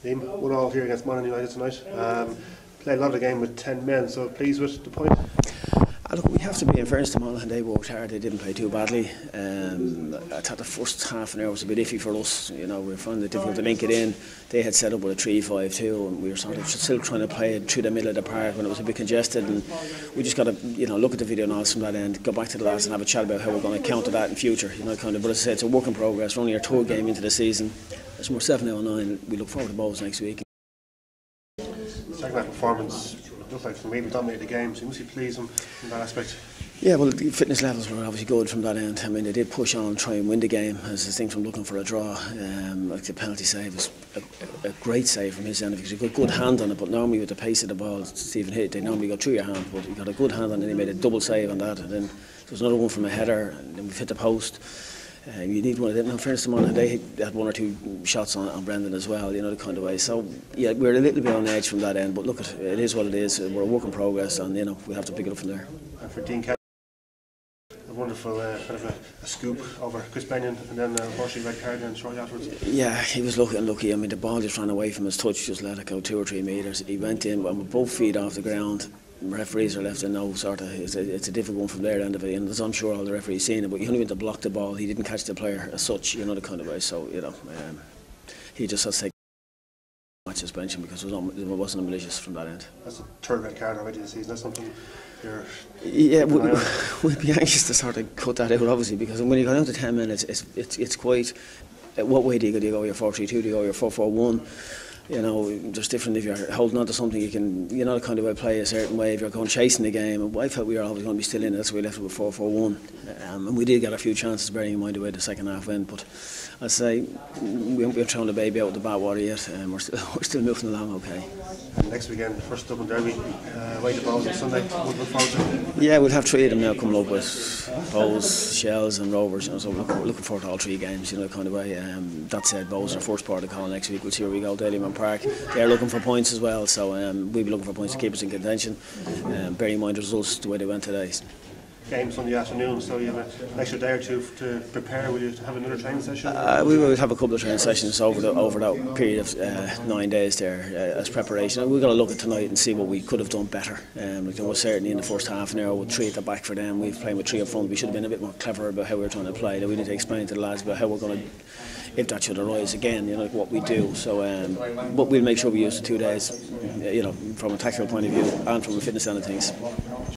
Liam, 1-1 here against Monaghan United tonight. Played a lot of the game with 10 men, so pleased with the point? Look, we have to be in fairness to Monaghan. They worked hard. They didn't play too badly. I thought the first half an hour was a bit iffy for us. You know, we were finding it difficult to link it in. They had set up with a 3-5-2, and we were sort of still trying to play it through the middle of the park when it was a bit congested. And we just got to, look at the video analysis from that end, go back to the lads and have a chat about how we're going to counter that in future. But as I said, it's a work in progress. We're only our third game into the season. We're 7-9. We look forward to Bows next week. Second half performance looked like maybe dominated the game, so you must be pleased in that aspect. Yeah, well, the fitness levels were obviously good from that end. I mean, they did push on and try and win the game, as distinct from looking for a draw. Like the penalty save was a great save from his end, because he got a good hand on it, but normally with the pace of the ball Stephen hit, they normally go through your hand, but he got a good hand on it and he made a double save on that, and then there was another one from a header, and then we've hit the post. You need one of them. In fairness to Monaghan, they had one or two shots on Brendan as well, the kind of way. So, yeah, we're a little bit on edge from that end, but look, it is what it is. We're a work in progress, and we'll have to pick it up from there. And for Dean Kelly, a wonderful kind of a scoop over Chris Benyon, and then unfortunately red card and shortly afterwards. Yeah, he was unlucky. I mean, the ball just ran away from his touch, just let it go 2 or 3 metres. He went in with both feet off the ground. Referees are left in no sort of, it's a difficult one from their end of it, and I'm sure all the referees seen it, but he only went to block the ball. He didn't catch the player as such, the kind of way. So he just has to take match suspension because it wasn't malicious from that end. That's the third red card already this season. That's something you're... Yeah, we'd be anxious to sort of cut that out, obviously, because when you go down to 10 minutes, it's quite. What way do you go? Do you go your 4-3-2? Do you go your 4-4-1? There's different. If you're holding on to something, you can, the kind of way play a certain way. If you're going chasing the game, and I felt we were always going to be still in it, that's why we left it with 4-4-1. And we did get a few chances, bearing in mind the way the second half went. But I'd say we haven't thrown the baby out with the bathwater yet, and we're still moving along okay. Next weekend, first Dublin derby, away to Bows on Sunday. What look forward to? Yeah, we'll have 3 of them now coming up with Bows, Shells and Rovers. So we're looking forward to all 3 games, kind of way. That said, Bows are first part of the call next week. We'll see where we go. Richmond Park. They're looking for points as well, so we'll be looking for points to keep us in contention. Bearing in mind the results the way they went today. Game Sunday afternoon, so you have an extra day or two to prepare. Will you have another training session? We will have a couple of training sessions over that period of 9 days there as preparation. We've got to look at tonight and see what we could have done better. There was certainly in the first half an hour with 3 at the back for them. We've played with 3 up front. We should have been a bit more clever about how we were trying to play. We need to explain to the lads about how we're going to, if that should arise again, what we do. So, but we'll make sure we use the 2 days, from a tactical point of view and from a fitness end of things.